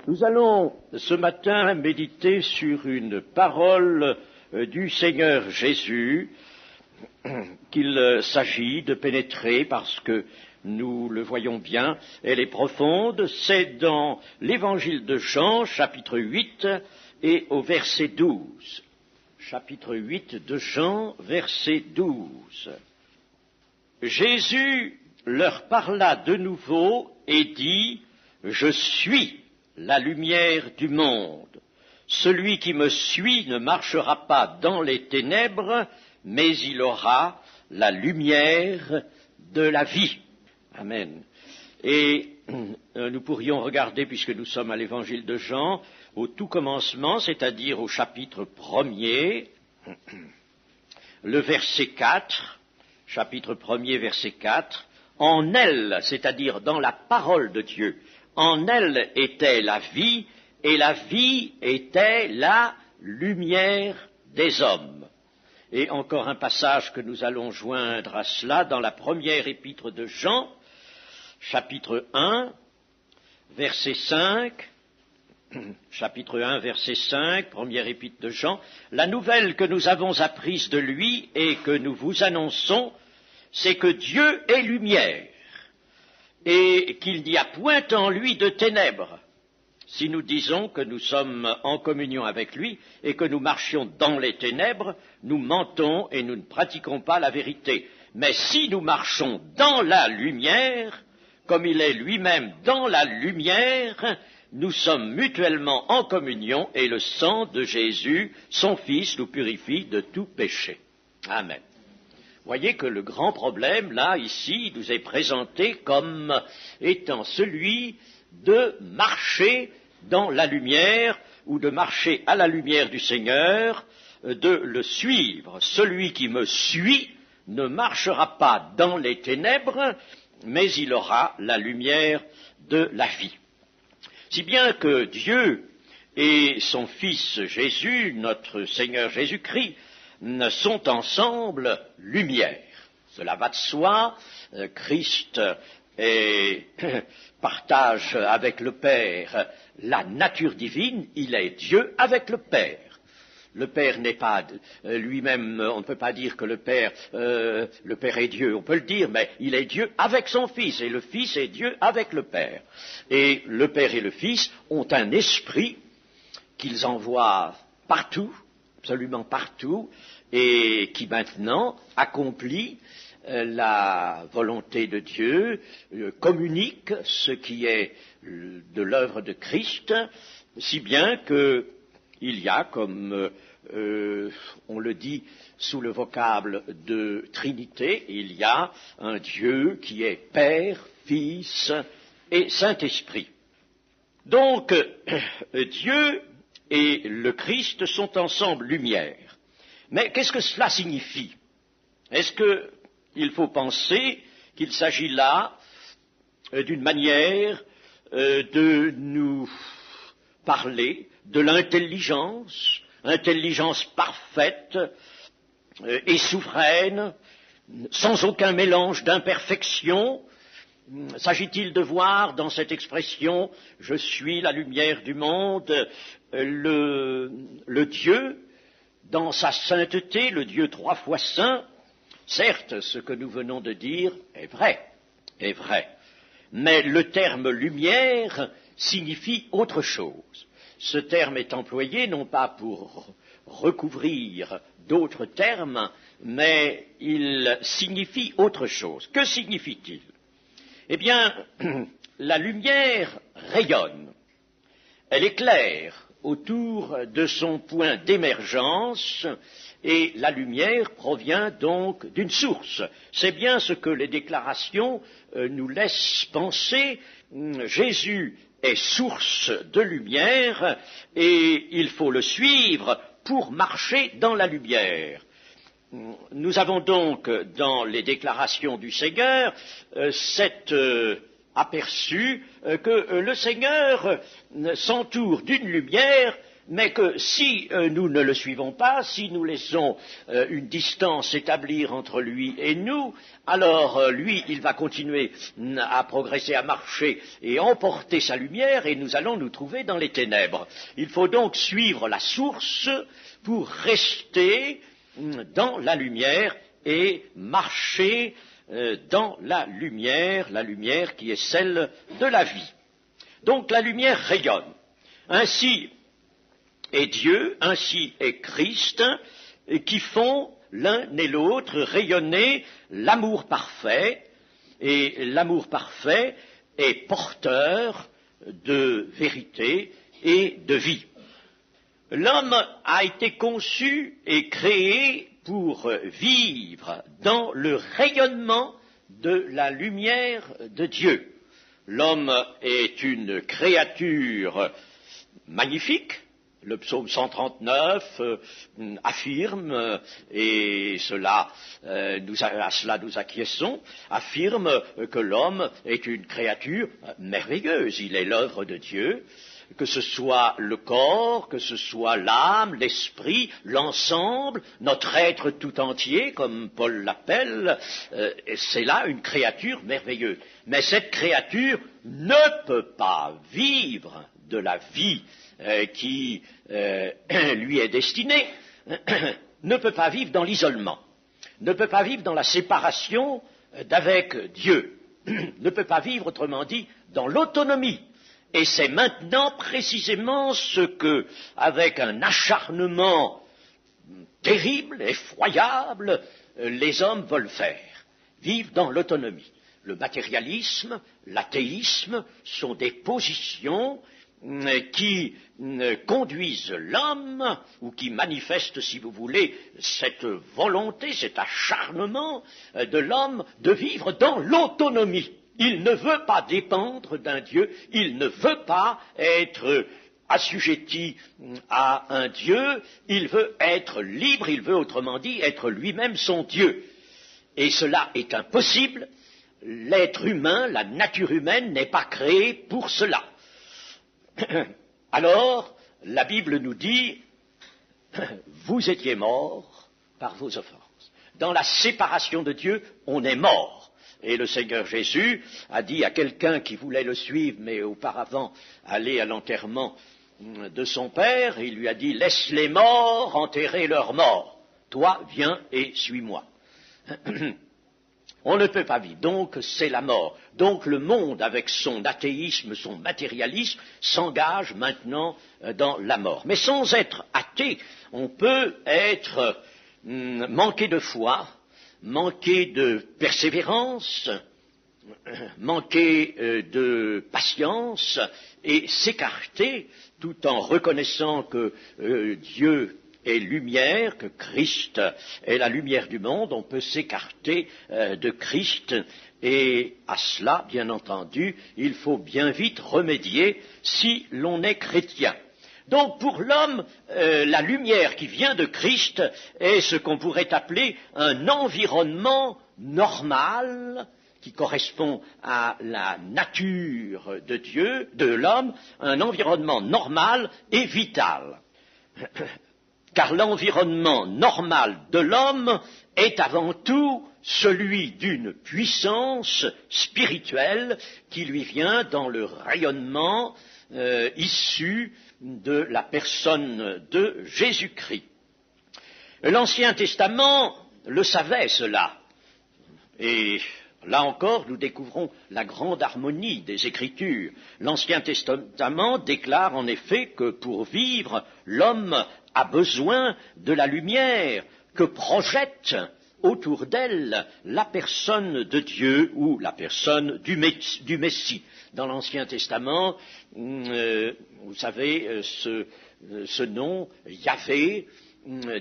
Nous allons ce matin méditer sur une parole du Seigneur Jésus qu'il s'agit de pénétrer parce que nous le voyons bien, elle est profonde. C'est dans l'Évangile de Jean, chapitre 8 et au verset 12. Chapitre 8 de Jean, verset 12. Jésus leur parla de nouveau et dit : « Je suis la lumière du monde. Celui qui me suit ne marchera pas dans les ténèbres, mais il aura la lumière de la vie. » Amen. Et nous pourrions regarder, puisque nous sommes à l'Évangile de Jean, au tout commencement, c'est-à-dire au chapitre 1er, le verset 4, chapitre 1er, verset 4, « En elle, c'est-à-dire dans la parole de Dieu, en elle était la vie, et la vie était la lumière des hommes. » Et encore un passage que nous allons joindre à cela dans la première épître de Jean, chapitre 1, verset 5, chapitre 1, verset 5, première épître de Jean, « La nouvelle que nous avons apprise de lui et que nous vous annonçons, c'est que Dieu est lumière, et qu'il n'y a point en lui de ténèbres. Si nous disons que nous sommes en communion avec lui et que nous marchions dans les ténèbres, nous mentons et nous ne pratiquons pas la vérité. Mais si nous marchons dans la lumière, comme il est lui-même dans la lumière, nous sommes mutuellement en communion et le sang de Jésus, son Fils, nous purifie de tout péché. » Amen. Voyez que le grand problème, là, ici, nous est présenté comme étant celui de marcher dans la lumière, ou de marcher à la lumière du Seigneur, de le suivre. Celui qui me suit ne marchera pas dans les ténèbres, mais il aura la lumière de la vie. Si bien que Dieu et son Fils Jésus, notre Seigneur Jésus-Christ, sont ensemble lumière. Cela va de soi, Christ partage avec le Père la nature divine, il est Dieu avec le Père. Le Père n'est pas lui-même, on ne peut pas dire que le Père est Dieu, on peut le dire, mais il est Dieu avec son Fils, et le Fils est Dieu avec le Père. Et le Père et le Fils ont un esprit qu'ils envoient partout, absolument partout, et qui maintenant accomplit la volonté de Dieu, communique ce qui est de l'œuvre de Christ, si bien qu'il y a, comme on le dit sous le vocable de Trinité, il y a un Dieu qui est Père, Fils et Saint-Esprit. Donc, Dieu et le Christ sont ensemble lumière. Mais qu'est-ce que cela signifie? Est-ce qu'il faut penser qu'il s'agit là d'une manière de nous parler de l'intelligence, intelligence parfaite et souveraine, sans aucun mélange d'imperfection? S'agit-il de voir dans cette expression « je suis la lumière du monde » le Dieu dans sa sainteté, le Dieu trois fois saint? Certes, ce que nous venons de dire est vrai, mais le terme lumière signifie autre chose. Ce terme est employé non pas pour recouvrir d'autres termes, mais il signifie autre chose. Que signifie-t-il? Eh bien, la lumière rayonne, elle éclaire autour de son point d'émergence, et la lumière provient donc d'une source. C'est bien ce que les déclarations nous laissent penser. Jésus est source de lumière, et il faut le suivre pour marcher dans la lumière. Nous avons donc dans les déclarations du Seigneur cet aperçu que le Seigneur s'entoure d'une lumière, mais que si nous ne le suivons pas, si nous laissons une distance s'établir entre lui et nous, alors lui, il va continuer à progresser, à marcher et emporter sa lumière, et nous allons nous trouver dans les ténèbres. Il faut donc suivre la source pour rester dans la lumière et marcher dans la lumière qui est celle de la vie. Donc la lumière rayonne. Ainsi est Dieu, ainsi est Christ, qui font l'un et l'autre rayonner l'amour parfait, et l'amour parfait est porteur de vérité et de vie. L'homme a été conçu et créé pour vivre dans le rayonnement de la lumière de Dieu. L'homme est une créature magnifique. Le psaume 139 affirme, et à cela nous acquiesçons, affirme que l'homme est une créature merveilleuse. Il est l'œuvre de Dieu, que ce soit le corps, que ce soit l'âme, l'esprit, l'ensemble, notre être tout entier, comme Paul l'appelle, c'est là une créature merveilleuse. Mais cette créature ne peut pas vivre de la vie qui lui est destinée, ne peut pas vivre dans l'isolement, ne peut pas vivre dans la séparation d'avec Dieu, ne peut pas vivre, autrement dit, dans l'autonomie. Et c'est maintenant précisément ce que, avec un acharnement terrible, effroyable, les hommes veulent faire, vivre dans l'autonomie. Le matérialisme, l'athéisme sont des positions qui conduisent l'homme, ou qui manifestent, si vous voulez, cette volonté, cet acharnement de l'homme de vivre dans l'autonomie. Il ne veut pas dépendre d'un Dieu, il ne veut pas être assujetti à un Dieu, il veut être libre, il veut, autrement dit, être lui-même son Dieu. Et cela est impossible. L'être humain, la nature humaine n'est pas créée pour cela. Alors, la Bible nous dit, vous étiez morts par vos offenses. Dans la séparation de Dieu, on est mort. Et le Seigneur Jésus a dit à quelqu'un qui voulait le suivre, mais auparavant aller à l'enterrement de son père, il lui a dit, laisse les morts enterrer leurs morts. Toi, viens et suis-moi. On ne peut pas vivre, donc c'est la mort. Donc le monde, avec son athéisme, son matérialisme, s'engage maintenant dans la mort. Mais sans être athée, on peut être manqué de foi, manquer de persévérance, manquer de patience et s'écarter tout en reconnaissant que Dieu est lumière, que Christ est la lumière du monde. On peut s'écarter de Christ et à cela, bien entendu, il faut bien vite remédier si l'on est chrétien. Donc pour l'homme, la lumière qui vient de Christ est ce qu'on pourrait appeler un environnement normal qui correspond à la nature de Dieu, de l'homme, un environnement normal et vital. Car l'environnement normal de l'homme est avant tout celui d'une puissance spirituelle qui lui vient dans le rayonnement issu de la personne de Jésus-Christ. L'Ancien Testament le savait cela, et là encore nous découvrons la grande harmonie des Écritures. L'Ancien Testament déclare en effet que pour vivre, l'homme a besoin de la lumière que projette autour d'elle la personne de Dieu ou la personne du Messie. Dans l'Ancien Testament, vous savez, ce nom, Yahvé,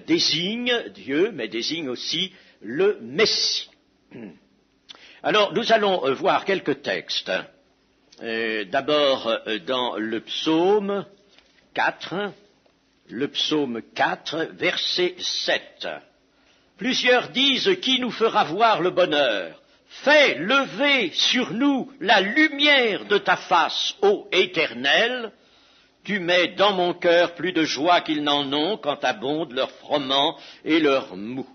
désigne Dieu, mais désigne aussi le Messie. Alors, nous allons voir quelques textes. D'abord, dans le psaume 4, verset 7. Plusieurs disent, qui nous fera voir le bonheur? Fais lever sur nous la lumière de ta face, ô Éternel. tu mets dans mon cœur plus de joie qu'ils n'en ont quand abondent leurs froment et leurs mou.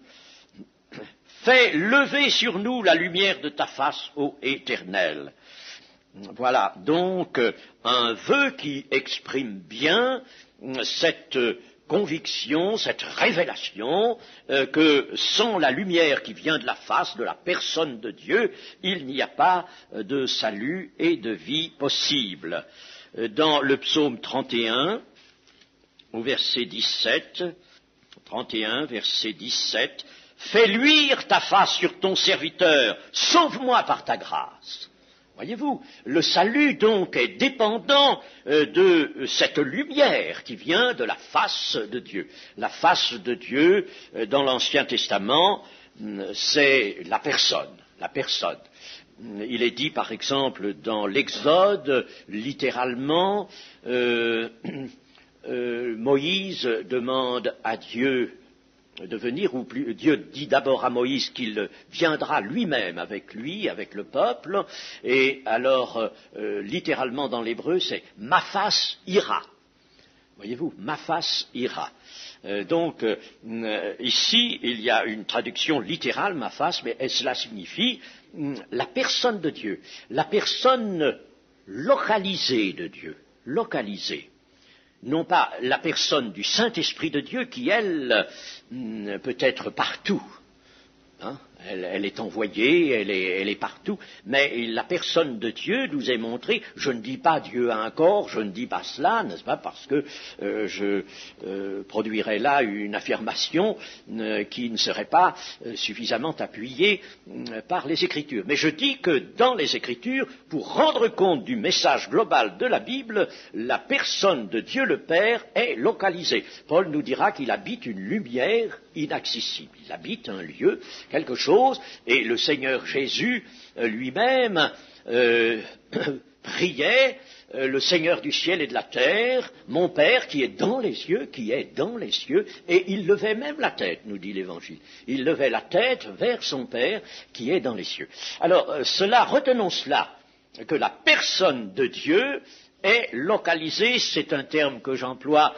Fais lever sur nous la lumière de ta face, ô Éternel. Voilà donc un vœu qui exprime bien cette conviction, cette révélation que sans la lumière qui vient de la face, de la personne de Dieu, il n'y a pas de salut et de vie possible. Dans le psaume 31, au verset 17, 31, verset 17, « Fais luire ta face sur ton serviteur, sauve-moi par ta grâce. » Voyez-vous, le salut donc est dépendant de cette lumière qui vient de la face de Dieu. La face de Dieu, dans l'Ancien Testament, c'est la personne, la personne. Il est dit par exemple dans l'Exode, littéralement, Moïse demande à Dieu de venir, ou plus, Dieu dit d'abord à Moïse qu'il viendra lui-même avec lui, avec le peuple, et alors, littéralement dans l'hébreu, c'est « ma face ira ». Voyez-vous, « ma face ira ». Donc, ici, il y a une traduction littérale, « ma face », mais cela signifie la personne de Dieu, la personne localisée de Dieu, localisée. Non pas la personne du Saint-Esprit de Dieu qui, elle, peut être partout. Hein, elle est envoyée, elle est partout, mais la personne de Dieu nous est montrée. Je ne dis pas Dieu a un corps, je ne dis pas cela, n'est-ce pas, parce que je produirais là une affirmation qui ne serait pas suffisamment appuyée par les Écritures. Mais je dis que dans les Écritures, pour rendre compte du message global de la Bible, la personne de Dieu le Père est localisée. Paul nous dira qu'il habite une lumière inaccessible. Il habite un lieu, quelque chose, et le Seigneur Jésus lui-même priait le Seigneur du ciel et de la terre, mon Père qui est dans les cieux, et il levait même la tête, nous dit l'Évangile. Il levait la tête vers son Père qui est dans les cieux. Alors, retenons cela, que la personne de Dieu est localisée, c'est un terme que j'emploie.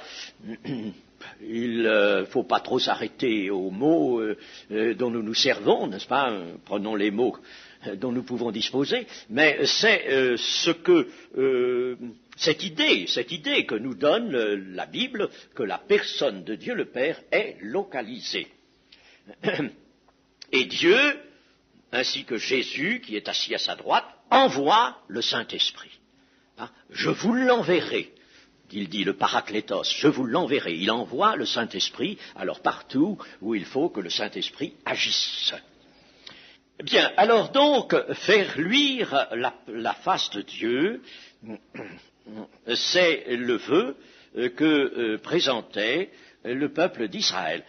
Il ne faut pas trop s'arrêter aux mots dont nous nous servons, n'est-ce pas? Prenons les mots dont nous pouvons disposer, mais c'est cette idée que nous donne la Bible, que la personne de Dieu le Père est localisée. Et Dieu, ainsi que Jésus, qui est assis à sa droite, envoie le Saint-Esprit. Hein? Je vous l'enverrai. Il dit le Paraclétos, je vous l'enverrai. Il envoie le Saint-Esprit, alors partout où il faut que le Saint-Esprit agisse. Bien, alors donc, faire luire la face de Dieu, c'est le vœu que présentait le peuple d'Israël.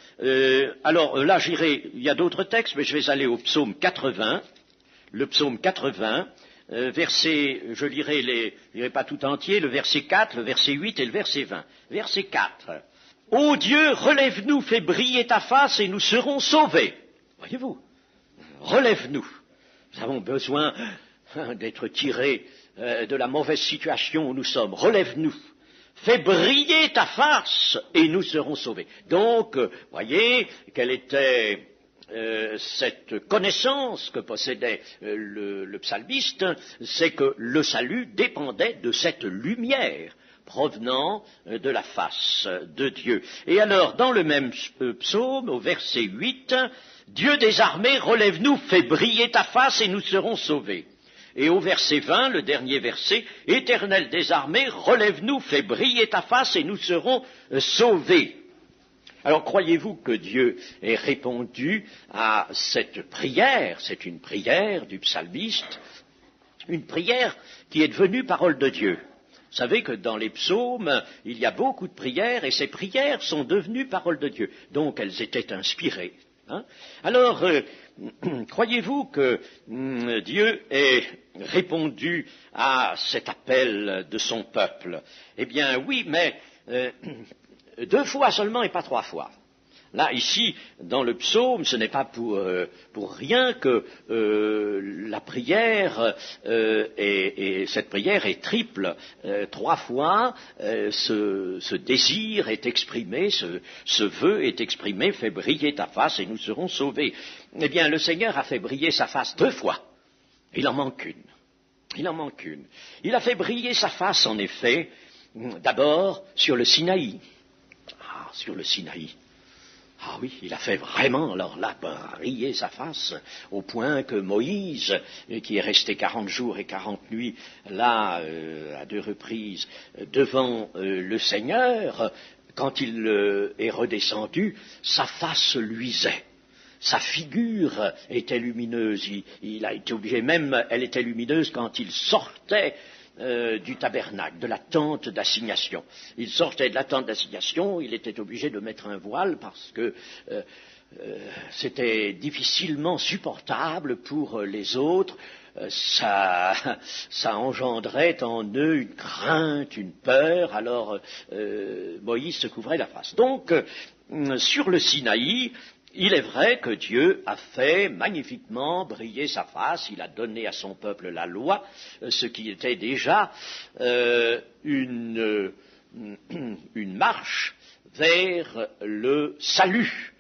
Alors là, il y a d'autres textes, mais je vais aller au psaume 80, le psaume 80, verset, je lirai pas tout entier, le verset 4, le verset 8 et le verset 20. Verset 4. Ô Dieu, relève-nous, fais briller ta face et nous serons sauvés. Voyez-vous, relève-nous. Nous avons besoin d'être tirés de la mauvaise situation où nous sommes. Relève-nous. Fais briller ta face et nous serons sauvés. Donc, voyez, quelle était cette connaissance que possédait le psalmiste, c'est que le salut dépendait de cette lumière provenant de la face de Dieu. Et alors, dans le même psaume, au verset 8, « Dieu des armées, relève-nous, fais briller ta face et nous serons sauvés. » Et au verset 20, le dernier verset, « Éternel des armées, relève-nous, fais briller ta face et nous serons sauvés. » Alors croyez-vous que Dieu ait répondu à cette prière? C'est une prière du psalmiste, une prière qui est devenue parole de Dieu. Vous savez que dans les psaumes, il y a beaucoup de prières, et ces prières sont devenues parole de Dieu. Donc elles étaient inspirées. Hein? Alors, croyez-vous que Dieu ait répondu à cet appel de son peuple? Eh bien oui, mais 2 fois seulement et pas 3 fois. Là, ici, dans le psaume, ce n'est pas pour rien que la prière, et cette prière est triple. 3 fois, ce désir est exprimé, ce vœu est exprimé, fais briller ta face et nous serons sauvés. Eh bien, le Seigneur a fait briller sa face 2 fois. Il en manque une. Il en manque une. Il a fait briller sa face, en effet, d'abord sur le Sinaï. Ah, sur le Sinaï. Ah oui, il a fait vraiment, alors là, briller sa face, au point que Moïse, qui est resté 40 jours et 40 nuits, là, à 2 reprises, devant le Seigneur, quand il est redescendu, sa face luisait. Sa figure était lumineuse, il a été obligé, même elle était lumineuse quand il sortait du tabernacle, de la tente d'assignation. Il sortait de la tente d'assignation, il était obligé de mettre un voile parce que c'était difficilement supportable pour les autres. Ça engendrait en eux une crainte, une peur, alors Moïse se couvrait la face. Donc, sur le Sinaï, il est vrai que Dieu a fait magnifiquement briller sa face, il a donné à son peuple la loi, ce qui était déjà une marche vers le salut,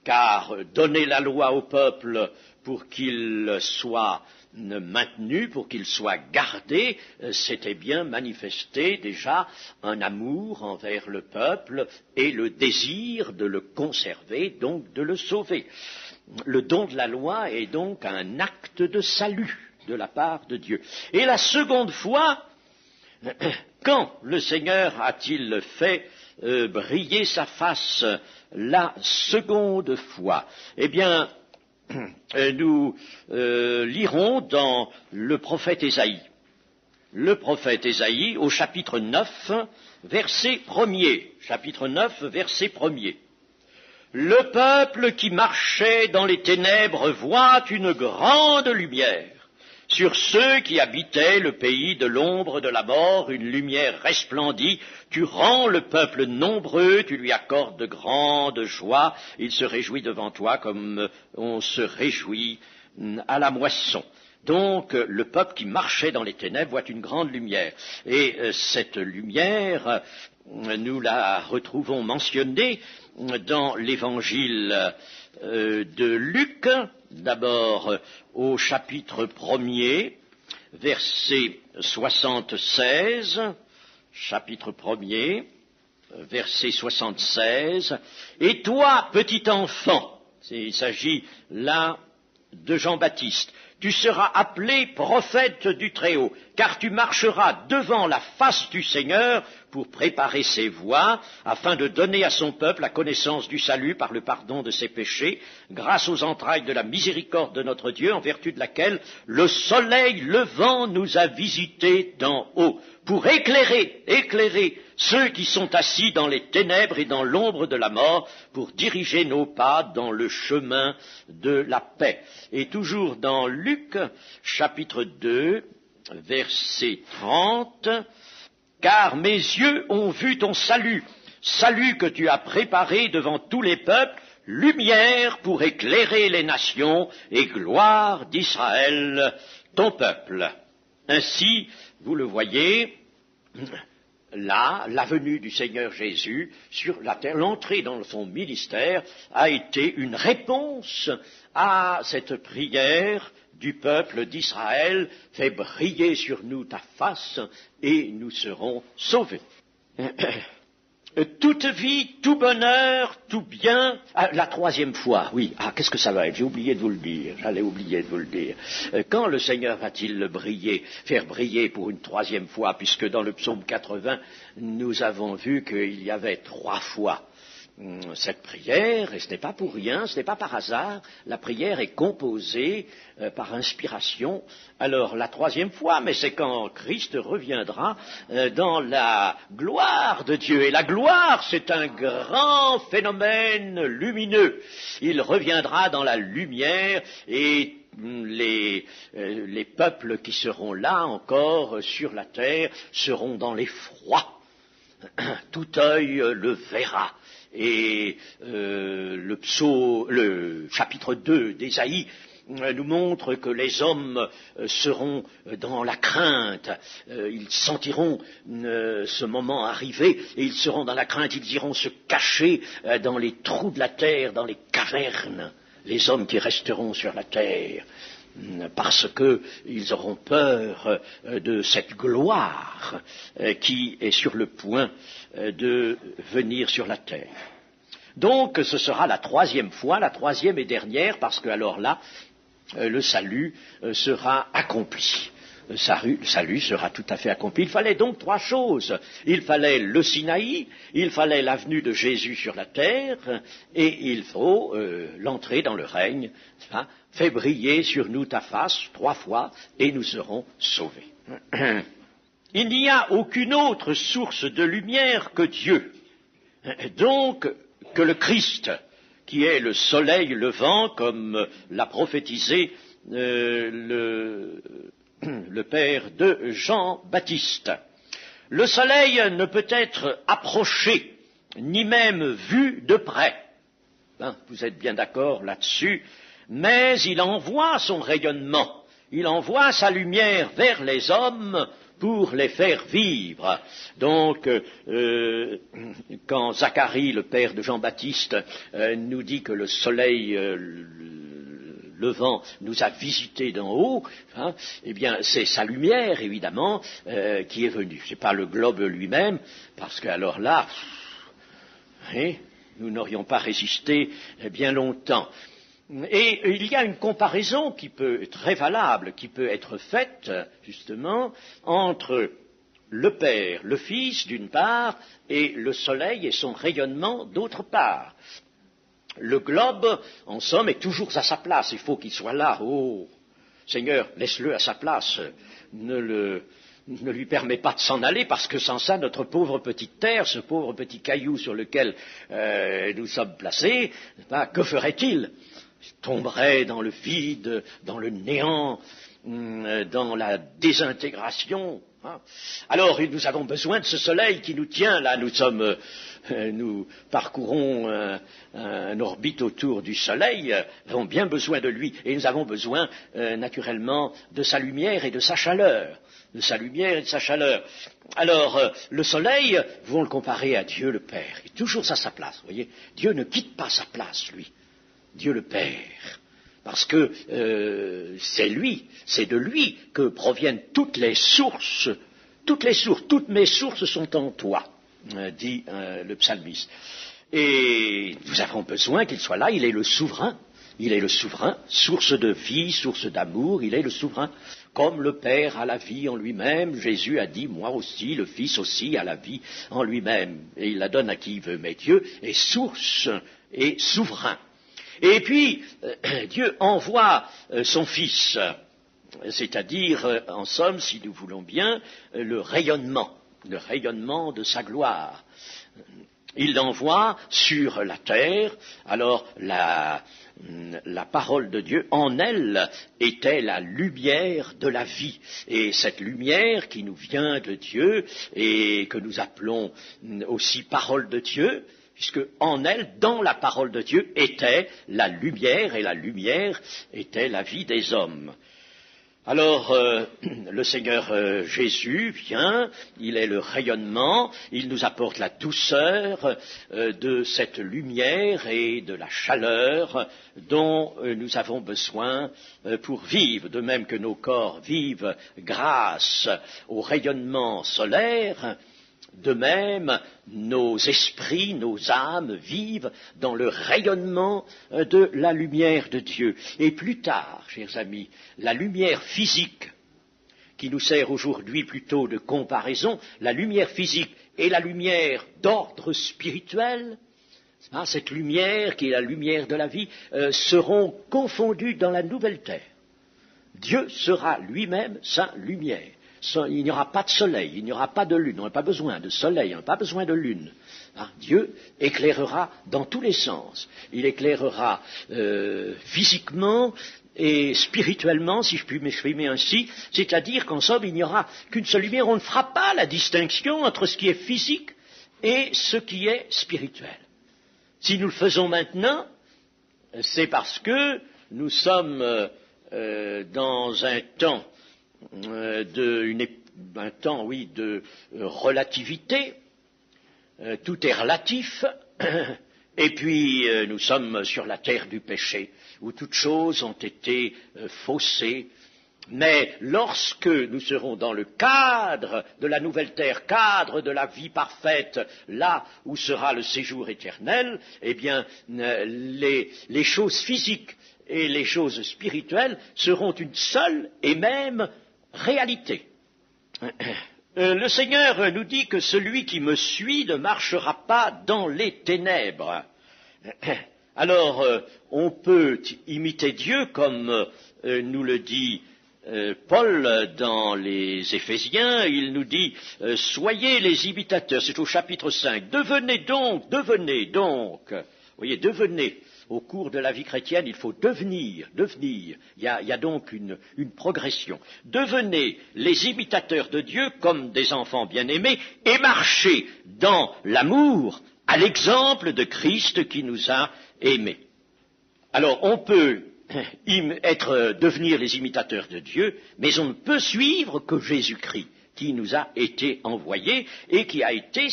car donner la loi au peuple pour qu'il soit maintenu, pour qu'il soit gardé, c'était bien manifester déjà un amour envers le peuple et le désir de le conserver, donc de le sauver. Le don de la loi est donc un acte de salut de la part de Dieu. Et la seconde fois, quand le Seigneur a-t-il fait briller sa face la seconde fois? Eh bien, nous lirons dans le prophète Ésaïe. Le prophète Ésaïe au chapitre 9, verset 1er. Chapitre 9, verset 1er. Le peuple qui marchait dans les ténèbres voit une grande lumière. Sur ceux qui habitaient le pays de l'ombre de la mort, une lumière resplendit. Tu rends le peuple nombreux, tu lui accordes de grandes joies. Il se réjouit devant toi comme on se réjouit à la moisson. Donc, le peuple qui marchait dans les ténèbres voit une grande lumière. Et cette lumière, nous la retrouvons mentionnée dans l'évangile de Luc, d'abord au chapitre 1er, verset 76, chapitre 1er, verset 76, « Et toi, petit enfant », il s'agit là de Jean-Baptiste, « tu seras appelé prophète du Très-Haut, car tu marcheras devant la face du Seigneur pour préparer ses voies, afin de donner à son peuple la connaissance du salut par le pardon de ses péchés, grâce aux entrailles de la miséricorde de notre Dieu, en vertu de laquelle le soleil levant nous a visités d'en haut, pour éclairer ceux qui sont assis dans les ténèbres et dans l'ombre de la mort, pour diriger nos pas dans le chemin de la paix. » Et toujours dans Luc, chapitre 2, verset 30, « Car mes yeux ont vu ton salut, salut que tu as préparé devant tous les peuples, lumière pour éclairer les nations et gloire d'Israël, ton peuple. » Ainsi, vous le voyez, là, la venue du Seigneur Jésus sur la terre, l'entrée dans son ministère a été une réponse à cette prière du peuple d'Israël, fais briller sur nous ta face et nous serons sauvés. Toute vie, tout bonheur, tout bien. La troisième fois, oui. Qu'est-ce que ça va être? J'ai oublié de vous le dire. J'allais oublier de vous le dire. Quand le Seigneur va-t-il faire briller pour une troisième fois, puisque dans le psaume 80, nous avons vu qu'il y avait 3 fois cette prière, et ce n'est pas pour rien, ce n'est pas par hasard, la prière est composée par inspiration. Alors la troisième fois, mais c'est quand Christ reviendra dans la gloire de Dieu, et la gloire c'est un grand phénomène lumineux. Il reviendra dans la lumière, et les peuples qui seront là encore sur la terre seront dans l'effroi. tout œil le verra. Et le chapitre 2 d'Ésaïe nous montre que les hommes seront dans la crainte, ils sentiront ce moment arriver et ils seront dans la crainte, ils iront se cacher dans les trous de la terre, dans les cavernes, les hommes qui resteront sur la terre, parce qu'ils auront peur de cette gloire qui est sur le point de venir sur la terre. Donc ce sera la troisième fois, la troisième et dernière, parce que alors là, le salut sera accompli. Le salut sera tout à fait accompli. Il fallait donc trois choses. Il fallait le Sinaï, il fallait la venue de Jésus sur la terre, et il faut l'entrée dans le règne. Fais briller sur nous ta face 3 fois, et nous serons sauvés. Il n'y a aucune autre source de lumière que Dieu. Donc, que le Christ, qui est le soleil levant, comme l'a prophétisé le père de Jean-Baptiste. Le soleil ne peut être approché, ni même vu de près. Vous êtes bien d'accord là-dessus, mais il envoie son rayonnement, il envoie sa lumière vers les hommes pour les faire vivre. Donc, quand Zacharie, le père de Jean-Baptiste, nous dit que le soleil levant nous a visités d'en haut, eh bien, c'est sa lumière, évidemment, qui est venue. C'est pas le globe lui-même, parce que alors là, nous n'aurions pas résisté bien longtemps. Et il y a une comparaison qui peut être très valable, qui peut être faite, justement, entre le Père, le Fils, d'une part, et le soleil et son rayonnement, d'autre part. Le globe, en somme, est toujours à sa place. Il faut qu'il soit là. Oh, Seigneur, laisse-le à sa place. Ne lui permets pas de s'en aller, parce que sans ça, notre pauvre petite terre, ce pauvre petit caillou sur lequel nous sommes placés, que ferait-il ? Il tomberait dans le vide, dans le néant, dans la désintégration. Alors, nous avons besoin de ce soleil qui nous tient là. Nous parcourons un orbite autour du soleil. Nous avons bien besoin de lui, et nous avons besoin, naturellement, de sa lumière et de sa chaleur. De sa lumière et de sa chaleur. Alors, le soleil, nous pouvons le comparer à Dieu le Père. Il est toujours à sa place, vous voyez. Dieu ne quitte pas sa place, lui. Dieu le Père, parce que c'est lui, c'est de lui que proviennent toutes mes sources, toutes mes sources sont en toi, dit le psalmiste. Et nous avons besoin qu'il soit là, il est le souverain, source de vie, source d'amour, il est le souverain. Comme le Père a la vie en lui-même, Jésus a dit, moi aussi, le Fils aussi a la vie en lui-même, et il la donne à qui il veut, mais Dieu est source et souverain. Et puis, Dieu envoie son Fils, c'est-à-dire, en somme, si nous voulons bien, le rayonnement de sa gloire. Il l'envoie sur la terre. Alors, la parole de Dieu, en elle, était la lumière de la vie. Et cette lumière qui nous vient de Dieu, et que nous appelons aussi parole de Dieu, puisque en elle, dans la parole de Dieu, était la lumière, et la lumière était la vie des hommes. Alors, le Seigneur Jésus vient, il est le rayonnement, il nous apporte la douceur de cette lumière et de la chaleur dont nous avons besoin pour vivre, de même que nos corps vivent grâce au rayonnement solaire. De même, nos esprits, nos âmes vivent dans le rayonnement de la lumière de Dieu. Et plus tard, chers amis, la lumière physique, qui nous sert aujourd'hui plutôt de comparaison, la lumière physique et la lumière d'ordre spirituel, cette lumière qui est la lumière de la vie, seront confondues dans la nouvelle terre. Dieu sera lui-même sa lumière. Il n'y aura pas de soleil, il n'y aura pas de lune, on n'a pas besoin de soleil, on n'a pas besoin de lune. Dieu éclairera dans tous les sens. Il éclairera physiquement et spirituellement, si je puis m'exprimer ainsi, c'est-à-dire qu'en somme, il n'y aura qu'une seule lumière. On ne fera pas la distinction entre ce qui est physique et ce qui est spirituel. Si nous le faisons maintenant, c'est parce que nous sommes dans un temps de relativité. Tout est relatif. Et puis nous sommes sur la terre du péché, où toutes choses ont été faussées. Mais lorsque nous serons dans le cadre de la nouvelle terre, cadre de la vie parfaite, là où sera le séjour éternel, eh bien, les choses physiques et les choses spirituelles seront une seule et même réalité. Le Seigneur nous dit que celui qui me suit ne marchera pas dans les ténèbres. Alors, on peut imiter Dieu comme nous le dit Paul dans les Éphésiens. Il nous dit soyez les imitateurs, c'est au chapitre 5, devenez donc, vous voyez, devenez. Au cours de la vie chrétienne, il faut devenir. Il y a donc une progression. Devenez les imitateurs de Dieu comme des enfants bien-aimés et marchez dans l'amour à l'exemple de Christ qui nous a aimés. Alors, on peut devenir les imitateurs de Dieu, mais on ne peut suivre que Jésus-Christ, qui nous a été envoyé et qui a été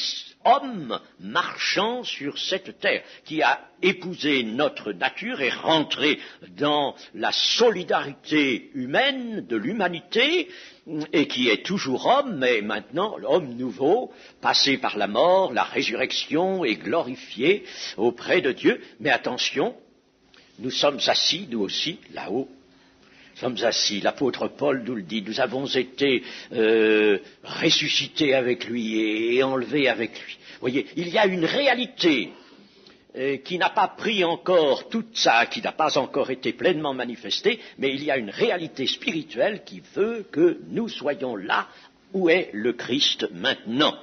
homme marchant sur cette terre, qui a épousé notre nature et rentré dans la solidarité humaine de l'humanité, et qui est toujours homme, mais maintenant l'homme nouveau, passé par la mort, la résurrection et glorifié auprès de Dieu. Mais attention, nous sommes assis, nous aussi, là-haut. Nous sommes assis, l'apôtre Paul nous le dit, nous avons été ressuscités avec lui et enlevés avec lui. Vous voyez, il y a une réalité qui n'a pas pris encore toute ça, qui n'a pas encore été pleinement manifestée, mais il y a une réalité spirituelle qui veut que nous soyons là où est le Christ maintenant.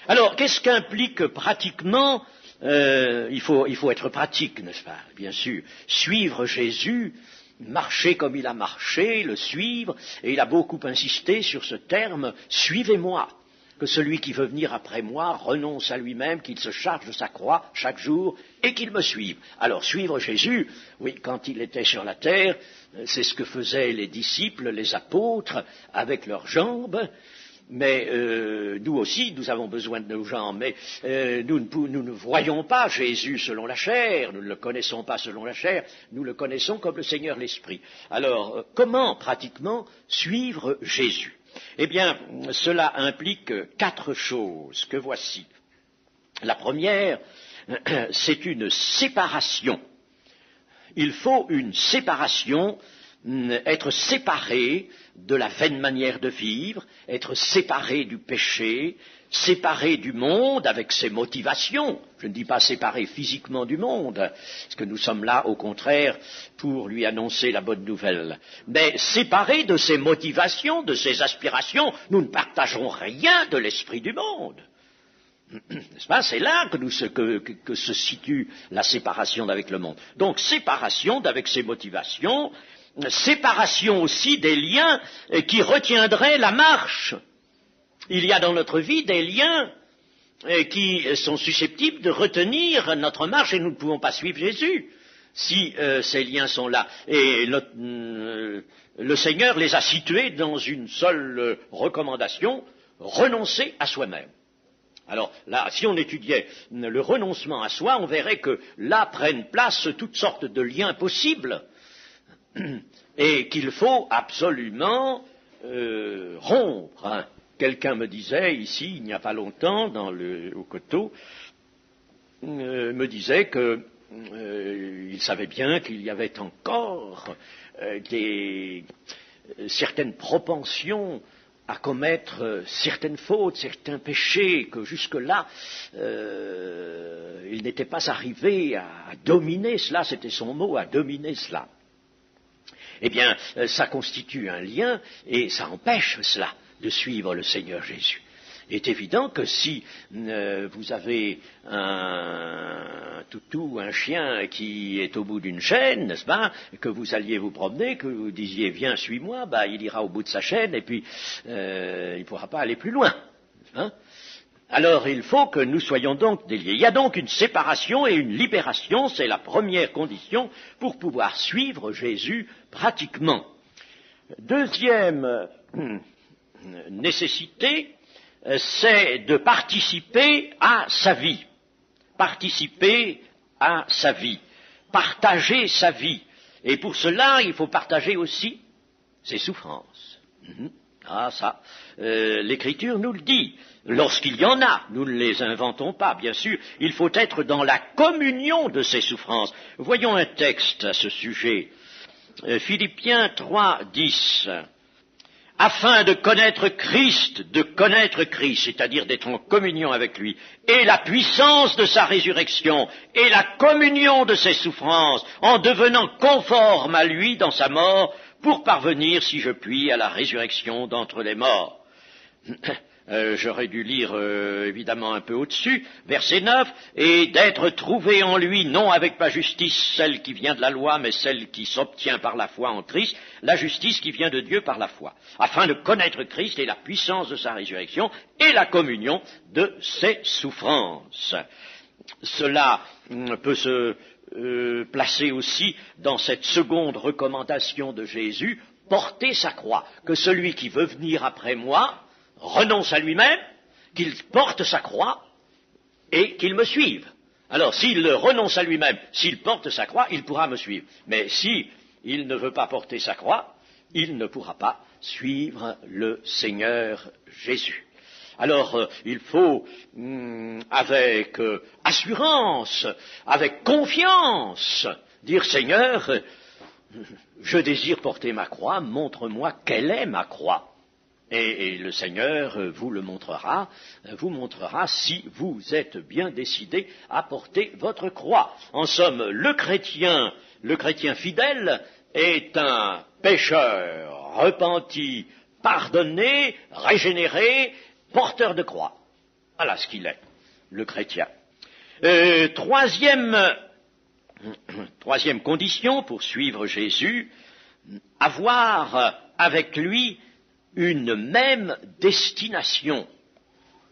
Alors, qu'est-ce qu'implique pratiquement il faut être pratique, n'est-ce pas? Bien sûr, suivre Jésus, marcher comme il a marché, le suivre, et il a beaucoup insisté sur ce terme, suivez-moi, que celui qui veut venir après moi renonce à lui-même, qu'il se charge de sa croix chaque jour, et qu'il me suive. Alors, suivre Jésus, oui, quand il était sur la terre, c'est ce que faisaient les disciples, les apôtres, avec leurs jambes. Mais nous aussi, nous avons besoin de nos jambes, mais nous ne voyons pas Jésus selon la chair, nous ne le connaissons pas selon la chair, nous le connaissons comme le Seigneur l'Esprit. Alors, comment pratiquement suivre Jésus? Eh bien, cela implique 4 choses que voici. La première, c'est une séparation. Il faut une séparation, être séparé de la vaine manière de vivre, être séparé du péché, séparé du monde avec ses motivations. Je ne dis pas séparé physiquement du monde, parce que nous sommes là, au contraire, pour lui annoncer la bonne nouvelle. Mais séparé de ses motivations, de ses aspirations, nous ne partageons rien de l'esprit du monde. N'est-ce pas? C'est là que se situe la séparation d'avec le monde. Donc, séparation d'avec ses motivations, séparation aussi des liens qui retiendraient la marche. Il y a dans notre vie des liens qui sont susceptibles de retenir notre marche et nous ne pouvons pas suivre Jésus si ces liens sont là. Et le Seigneur les a situés dans une seule recommandation, renoncer à soi-même. Alors là, si on étudiait le renoncement à soi, on verrait que là prennent place toutes sortes de liens possibles et qu'il faut absolument rompre. Hein. Quelqu'un me disait ici, il n'y a pas longtemps, au Coteau, me disait qu'il savait bien qu'il y avait encore certaines propensions à commettre certaines fautes, certains péchés, que jusque-là, il n'était pas arrivé à dominer cela, c'était son mot, à dominer cela. Eh bien, ça constitue un lien et ça empêche cela de suivre le Seigneur Jésus. Il est évident que si vous avez un toutou, un chien qui est au bout d'une chaîne, n'est-ce pas, que vous alliez vous promener, que vous disiez « viens, suis-moi », il ira au bout de sa chaîne et puis il ne pourra pas aller plus loin. Hein. Alors il faut que nous soyons donc déliés. Il y a donc une séparation et une libération, c'est la première condition pour pouvoir suivre Jésus pratiquement. Deuxième nécessité, c'est de participer à sa vie. Participer à sa vie. Partager sa vie. Et pour cela, il faut partager aussi ses souffrances. Ah ça, l'Écriture nous le dit. Lorsqu'il y en a, nous ne les inventons pas, bien sûr, il faut être dans la communion de ces souffrances. Voyons un texte à ce sujet. Philippiens 3, 10. Afin de connaître Christ, c'est-à-dire d'être en communion avec lui, et la puissance de sa résurrection, et la communion de ses souffrances, en devenant conforme à lui dans sa mort, pour parvenir, si je puis, à la résurrection d'entre les morts. J'aurais dû lire évidemment un peu au-dessus, verset 9, et d'être trouvé en lui, non avec ma justice, celle qui vient de la loi, mais celle qui s'obtient par la foi en Christ, la justice qui vient de Dieu par la foi, afin de connaître Christ et la puissance de sa résurrection et la communion de ses souffrances. Cela peut se placer aussi dans cette seconde recommandation de Jésus, porter sa croix, que celui qui veut venir après moi renonce à lui-même, qu'il porte sa croix et qu'il me suive. Alors, s'il renonce à lui-même, s'il porte sa croix, il pourra me suivre. Mais si il ne veut pas porter sa croix, il ne pourra pas suivre le Seigneur Jésus. Alors, il faut, avec assurance, avec confiance, dire Seigneur, je désire porter ma croix, montre-moi quelle est ma croix. Et le Seigneur vous montrera si vous êtes bien décidé à porter votre croix. En somme, le chrétien fidèle est un pécheur repenti, pardonné, régénéré, porteur de croix. Voilà ce qu'il est, le chrétien. Troisième condition pour suivre Jésus, avoir avec lui une même destination.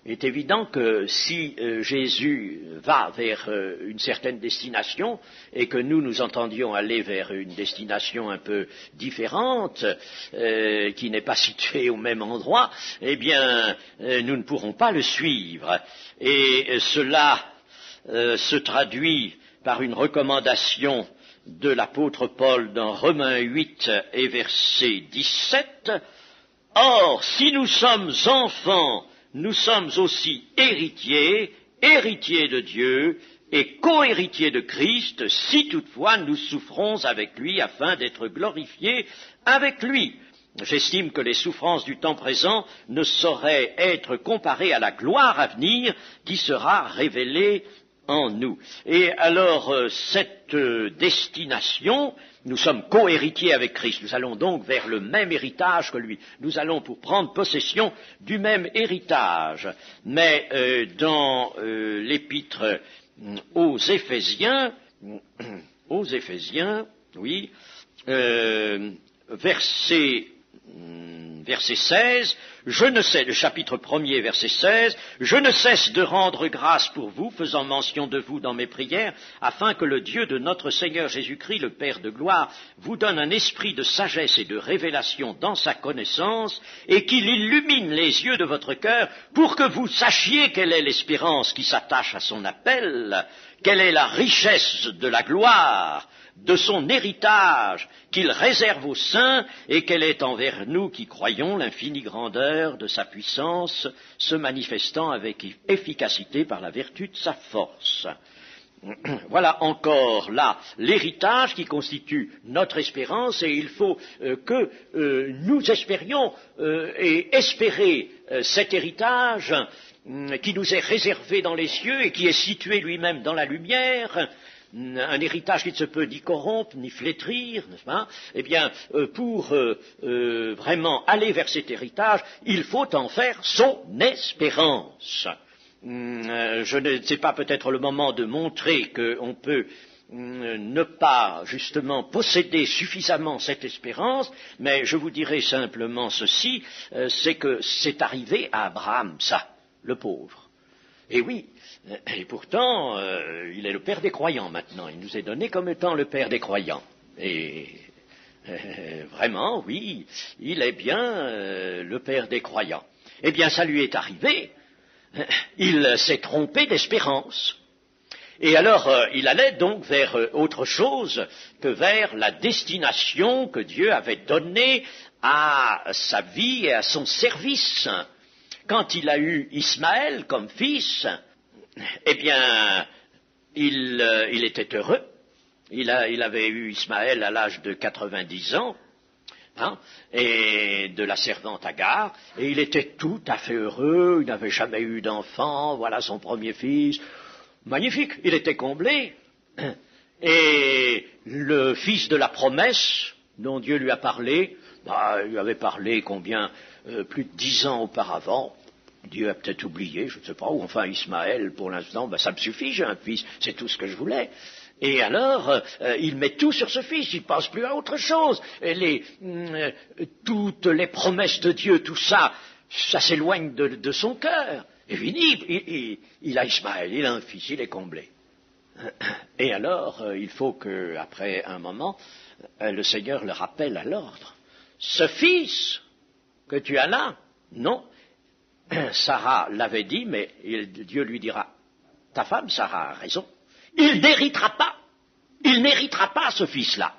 Il est évident que si Jésus va vers une certaine destination et que nous entendions aller vers une destination un peu différente, qui n'est pas située au même endroit, eh bien, nous ne pourrons pas le suivre. Et cela se traduit par une recommandation de l'apôtre Paul dans Romains 8 et verset 17. Or, si nous sommes enfants, nous sommes aussi héritiers, héritiers de Dieu et co-héritiers de Christ, si toutefois nous souffrons avec lui afin d'être glorifiés avec lui. J'estime que les souffrances du temps présent ne sauraient être comparées à la gloire à venir qui sera révélée en nous. Et alors, cette destination, nous sommes co-héritiers avec Christ. Nous allons donc vers le même héritage que lui. Nous allons pour prendre possession du même héritage. Mais dans l'épître aux Éphésiens, oui, verset 16, le chapitre 1er, verset 16, « Je ne cesse de rendre grâce pour vous, faisant mention de vous dans mes prières, afin que le Dieu de notre Seigneur Jésus-Christ, le Père de gloire, vous donne un esprit de sagesse et de révélation dans sa connaissance, et qu'il illumine les yeux de votre cœur, pour que vous sachiez quelle est l'espérance qui s'attache à son appel, quelle est la richesse de la gloire, de son héritage qu'il réserve aux saints et quelle est envers nous qui croyons l'infinie grandeur de sa puissance se manifestant avec efficacité par la vertu de sa force. » Voilà encore là l'héritage qui constitue notre espérance et il faut que nous espérions et espérer cet héritage qui nous est réservé dans les cieux et qui est situé lui-même dans la lumière, un héritage qui ne se peut ni corrompre, ni flétrir, n'est-ce pas? Eh bien, pour vraiment aller vers cet héritage, il faut en faire son espérance. Je ne sais pas peut-être le moment de montrer qu'on peut ne pas justement posséder suffisamment cette espérance, mais je vous dirai simplement ceci, c'est que c'est arrivé à Abraham, ça, le pauvre. Et oui, et pourtant, il est le père des croyants maintenant. Il nous est donné comme étant le père des croyants. Et vraiment, oui, il est bien le père des croyants. Eh bien, ça lui est arrivé. Il s'est trompé d'espérance. Et alors, il allait donc vers autre chose que vers la destination que Dieu avait donnée à sa vie et à son service. Quand il a eu Ismaël comme fils, eh bien, il était heureux. Il avait eu Ismaël à l'âge de 90 ans, et de la servante Agar, et il était tout à fait heureux, il n'avait jamais eu d'enfant, voilà son premier fils. Magnifique, il était comblé. Et le fils de la promesse, dont Dieu lui a parlé, il lui avait parlé combien, plus de 10 ans auparavant. Dieu a peut-être oublié, je ne sais pas, ou enfin Ismaël, pour l'instant, ça me suffit, j'ai un fils, c'est tout ce que je voulais. Et alors, il met tout sur ce fils, il ne pense plus à autre chose. Toutes les promesses de Dieu, tout ça, ça s'éloigne de son cœur. Et fini, il a Ismaël, il a un fils, il est comblé. Et alors, il faut qu'après un moment, le Seigneur le rappelle à l'ordre. Ce fils que tu as là, non, Sarah l'avait dit, mais Dieu lui dira, ta femme Sarah a raison, il n'héritera pas ce fils-là.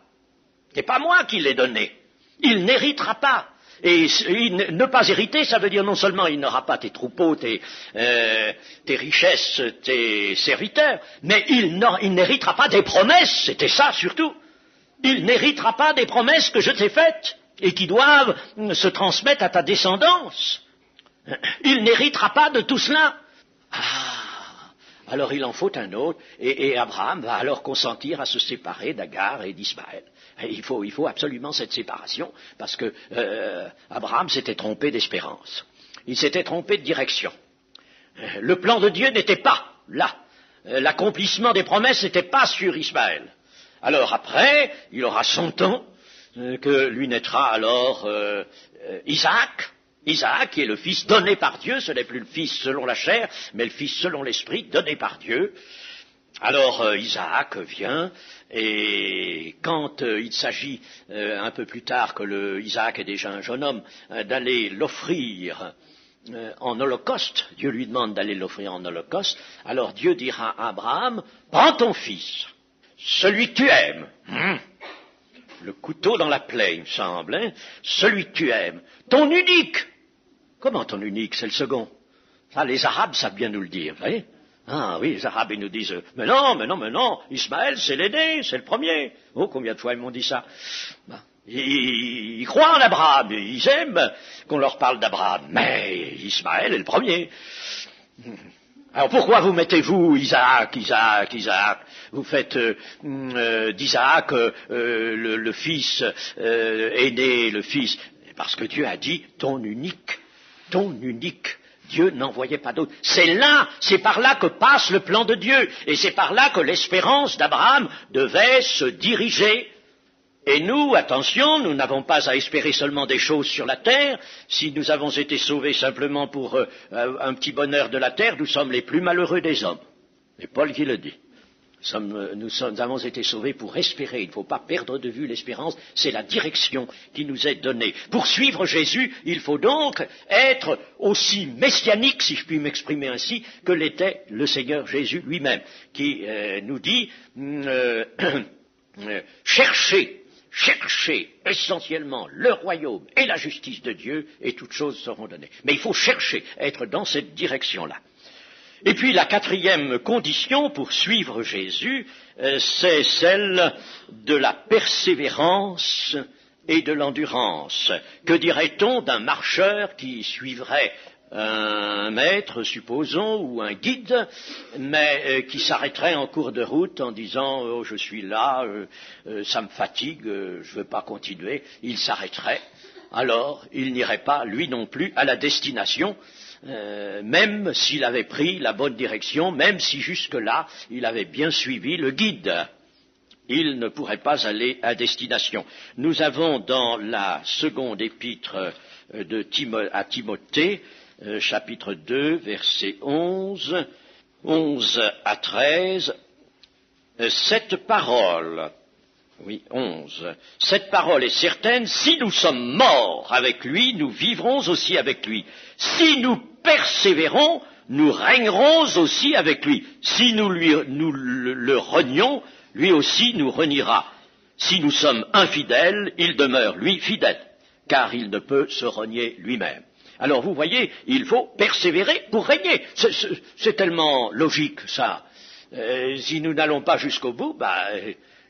C'est pas moi qui l'ai donné, il n'héritera pas. Et ne pas hériter, ça veut dire non seulement il n'aura pas tes troupeaux, tes richesses, tes serviteurs, mais il n'héritera pas des promesses, c'était ça surtout. Il n'héritera pas des promesses que je t'ai faites et qui doivent se transmettre à ta descendance. Il n'héritera pas de tout cela. Alors il en faut un autre, et Abraham va alors consentir à se séparer d'Agar et d'Ismaël. Il faut absolument cette séparation, parce que Abraham s'était trompé d'espérance. Il s'était trompé de direction. Le plan de Dieu n'était pas là. L'accomplissement des promesses n'était pas sur Ismaël. Alors après, il aura 100 ans, que lui naîtra alors Isaac. Isaac, qui est le fils donné par Dieu, ce n'est plus le fils selon la chair, mais le fils selon l'esprit, donné par Dieu. Alors Isaac vient, et quand il s'agit, un peu plus tard que Isaac est déjà un jeune homme, d'aller l'offrir en holocauste, Dieu lui demande d'aller l'offrir en holocauste, alors Dieu dira à Abraham, prends ton fils, celui que tu aimes, le couteau dans la plaie, il me semble, celui que tu aimes, ton unique. Comment ton unique, c'est le second? Ça, les Arabes savent bien nous le dire, vous voyez? Ah oui, les Arabes, ils nous disent, mais non, Ismaël, c'est l'aîné, c'est le premier. Oh, combien de fois ils m'ont dit ça? Ils croient en Abraham, ils aiment qu'on leur parle d'Abraham, mais Ismaël est le premier. Alors pourquoi vous mettez-vous Isaac? Vous faites d'Isaac le fils aîné, le fils. Parce que Dieu a dit ton unique. Dieu n'envoyait pas d'autre. C'est par là que passe le plan de Dieu. Et c'est par là que l'espérance d'Abraham devait se diriger. Et nous, attention, nous n'avons pas à espérer seulement des choses sur la terre. Si nous avons été sauvés simplement pour un petit bonheur de la terre, nous sommes les plus malheureux des hommes. C'est Paul qui le dit. Nous avons été sauvés pour espérer. Il ne faut pas perdre de vue l'espérance. C'est la direction qui nous est donnée. Pour suivre Jésus, il faut donc être aussi messianique, si je puis m'exprimer ainsi, que l'était le Seigneur Jésus lui-même, qui nous dit cherchez essentiellement le royaume et la justice de Dieu, et toutes choses seront données. Mais il faut chercher, être dans cette direction-là. Et puis la quatrième condition pour suivre Jésus, c'est celle de la persévérance et de l'endurance. Que dirait-on d'un marcheur qui suivrait un maître, supposons, ou un guide, mais qui s'arrêterait en cours de route en disant « Oh, je suis là, ça me fatigue, je ne veux pas continuer », il s'arrêterait. Alors, il n'irait pas, lui non plus, à la destination, même s'il avait pris la bonne direction, même si jusque-là, il avait bien suivi le guide. Il ne pourrait pas aller à destination. Nous avons dans la seconde épître à Timothée, chapitre 2, verset 11, 11 à 13, cette parole, oui, 11, cette parole est certaine, si nous sommes morts avec lui, nous vivrons aussi avec lui. Si nous persévérons, nous régnerons aussi avec lui. Si nous le renions, lui aussi nous reniera. Si nous sommes infidèles, il demeure, lui, fidèle, car il ne peut se renier lui-même. Alors vous voyez, il faut persévérer pour régner. C'est tellement logique, ça. Si nous n'allons pas jusqu'au bout,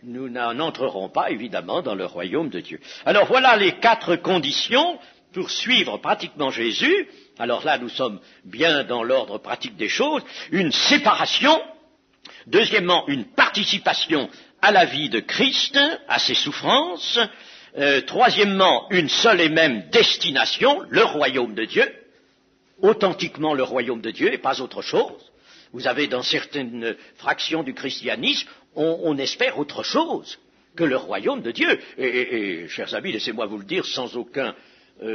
nous n'entrerons pas, évidemment, dans le royaume de Dieu. Alors voilà les 4 conditions pour suivre pratiquement Jésus. Alors là, nous sommes bien dans l'ordre pratique des choses. Une séparation. Deuxièmement, une participation à la vie de Christ, à ses souffrances. Troisièmement, une seule et même destination, le royaume de Dieu. Authentiquement le royaume de Dieu et pas autre chose. Vous avez dans certaines fractions du christianisme, on espère autre chose que le royaume de Dieu. Et chers amis, laissez-moi vous le dire sans aucun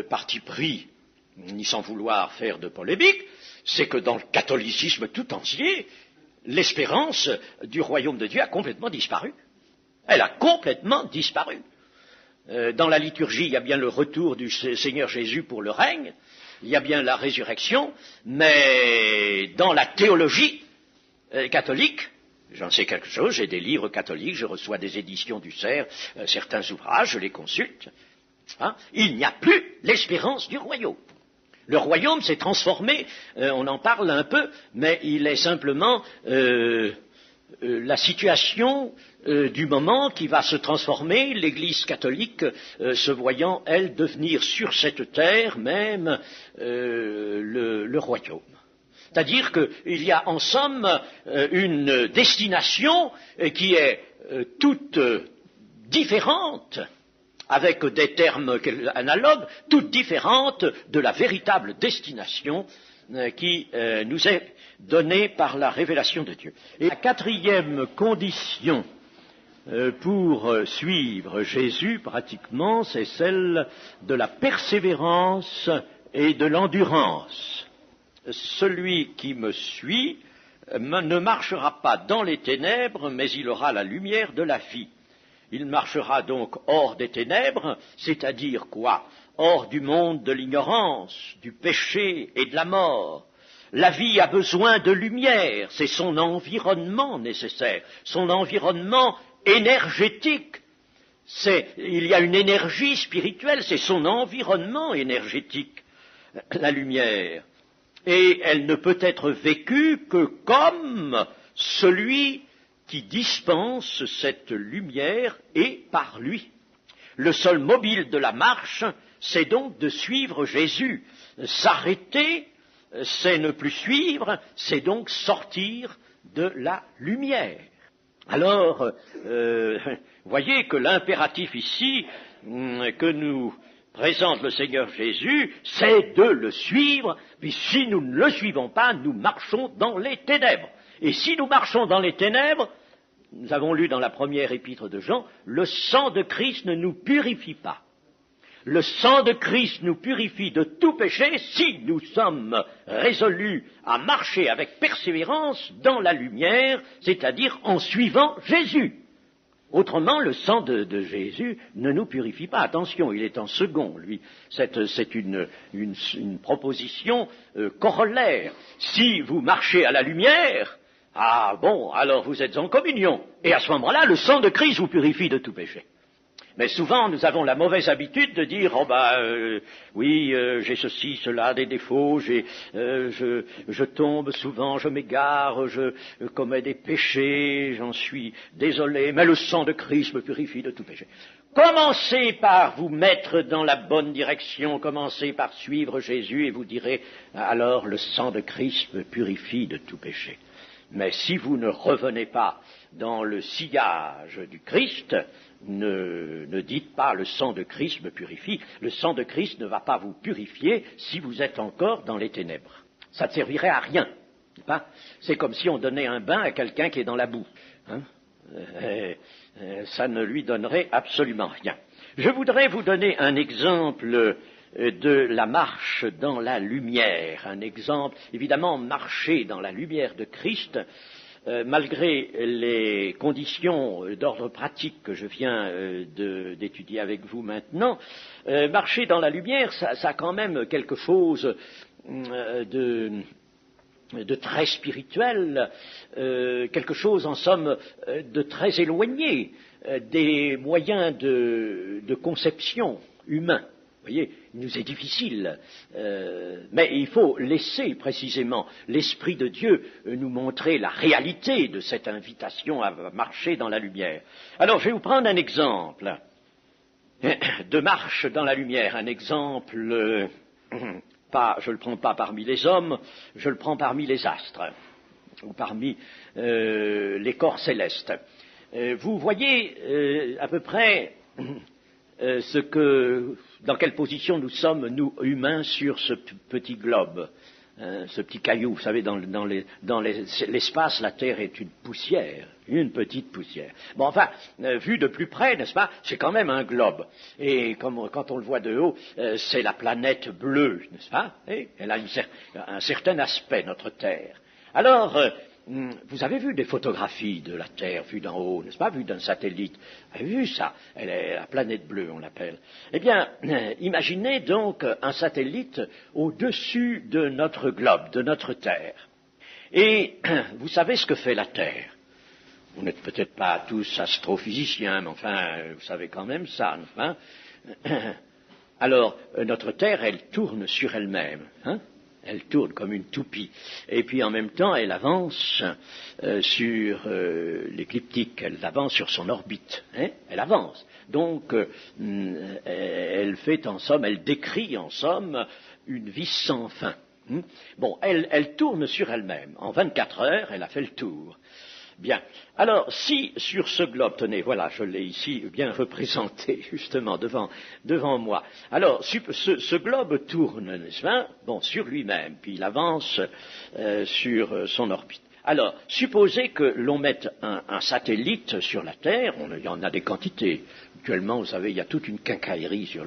parti pris, ni sans vouloir faire de polémique, c'est que dans le catholicisme tout entier, l'espérance du royaume de Dieu a complètement disparu. Elle a complètement disparu. Dans la liturgie, il y a bien le retour du Seigneur Jésus pour le règne, il y a bien la résurrection, mais dans la théologie catholique, j'en sais quelque chose, j'ai des livres catholiques, je reçois des éditions du CERF, certains ouvrages, je les consulte, il n'y a plus l'espérance du royaume. Le royaume s'est transformé, on en parle un peu, mais il est simplement la situation du moment qui va se transformer, l'Église catholique se voyant, elle, devenir sur cette terre même le royaume. C'est-à-dire qu'il y a en somme une destination qui est toute différente, avec des termes analogues, toute différente de la véritable destination qui nous est donnée par la révélation de Dieu. Et la 4e condition pour suivre Jésus, pratiquement, c'est celle de la persévérance et de l'endurance. Celui qui me suit ne marchera pas dans les ténèbres, mais il aura la lumière de la vie. Il marchera donc hors des ténèbres, c'est-à-dire quoi? Hors du monde de l'ignorance, du péché et de la mort. La vie a besoin de lumière, c'est son environnement nécessaire, son environnement énergétique. Il y a une énergie spirituelle, c'est son environnement énergétique, la lumière. Et elle ne peut être vécue que comme celui qui dispense cette lumière et par lui. Le seul mobile de la marche, c'est donc de suivre Jésus. S'arrêter, c'est ne plus suivre, c'est donc sortir de la lumière. Alors, voyez que l'impératif ici que nous présente le Seigneur Jésus, c'est de le suivre, puis si nous ne le suivons pas, nous marchons dans les ténèbres. Et si nous marchons dans les ténèbres, nous avons lu dans la première épître de Jean, le sang de Christ ne nous purifie pas. Le sang de Christ nous purifie de tout péché si nous sommes résolus à marcher avec persévérance dans la lumière, c'est-à-dire en suivant Jésus. Autrement, le sang de Jésus ne nous purifie pas. Attention, il est en second, lui. C'est une proposition corollaire. Si vous marchez à la lumière, alors vous êtes en communion. Et à ce moment-là, le sang de Christ vous purifie de tout péché. Mais souvent, nous avons la mauvaise habitude de dire, j'ai ceci, cela, des défauts, je tombe souvent, je m'égare, je commets des péchés, j'en suis désolé, mais le sang de Christ me purifie de tout péché. Commencez par vous mettre dans la bonne direction, commencez par suivre Jésus et vous direz, alors le sang de Christ me purifie de tout péché. Mais si vous ne revenez pas dans le sillage du Christ, ne dites pas le sang de Christ me purifie. Le sang de Christ ne va pas vous purifier si vous êtes encore dans les ténèbres. Ça ne servirait à rien. C'est comme si on donnait un bain à quelqu'un qui est dans la boue. Ça ne lui donnerait absolument rien. Je voudrais vous donner un exemple de la marche dans la lumière. Un exemple, évidemment, marcher dans la lumière de Christ, malgré les conditions d'ordre pratique que je viens d'étudier avec vous maintenant, marcher dans la lumière, ça a quand même quelque chose de très spirituel, quelque chose en somme de très éloigné des moyens de conception humains. Vous voyez, il nous est difficile, mais il faut laisser précisément l'Esprit de Dieu nous montrer la réalité de cette invitation à marcher dans la lumière. Alors, je vais vous prendre un exemple de marche dans la lumière, un exemple, je ne le prends pas parmi les hommes, je le prends parmi les astres, ou parmi les corps célestes. Vous voyez à peu près dans quelle position nous sommes, nous humains, sur ce petit globe, ce petit caillou. Vous savez, dans l'espace, la Terre est une poussière, une petite poussière. Bon, enfin, vu de plus près, n'est-ce pas, c'est quand même un globe. Et quand on le voit de haut, c'est la planète bleue, n'est-ce pas? Et elle a un certain aspect, notre Terre. Alors, vous avez vu des photographies de la Terre vues d'en haut, n'est-ce pas, vues d'un satellite. Vous avez vu ça? Elle est la planète bleue, on l'appelle. Eh bien, imaginez donc un satellite au-dessus de notre globe, de notre Terre. Et vous savez ce que fait la Terre? Vous n'êtes peut-être pas tous astrophysiciens, mais enfin, vous savez quand même ça, hein? Alors, notre Terre, elle tourne sur elle-même, hein? Elle tourne comme une toupie. Et puis en même temps, elle avance sur l'écliptique, elle avance sur son orbite. Hein, elle avance. Donc, elle fait en somme, elle décrit en somme une vie sans fin. Bon, elle tourne sur elle-même. En 24 heures, elle a fait le tour. Bien. Alors, si sur ce globe, tenez, voilà, je l'ai ici bien représenté, justement, devant moi. Alors, ce globe tourne, n'est-ce pas? Bon, sur lui-même, puis il avance sur son orbite. Alors, supposez que l'on mette un satellite sur la Terre, il y en a des quantités. Actuellement, vous savez, il y a toute une quincaillerie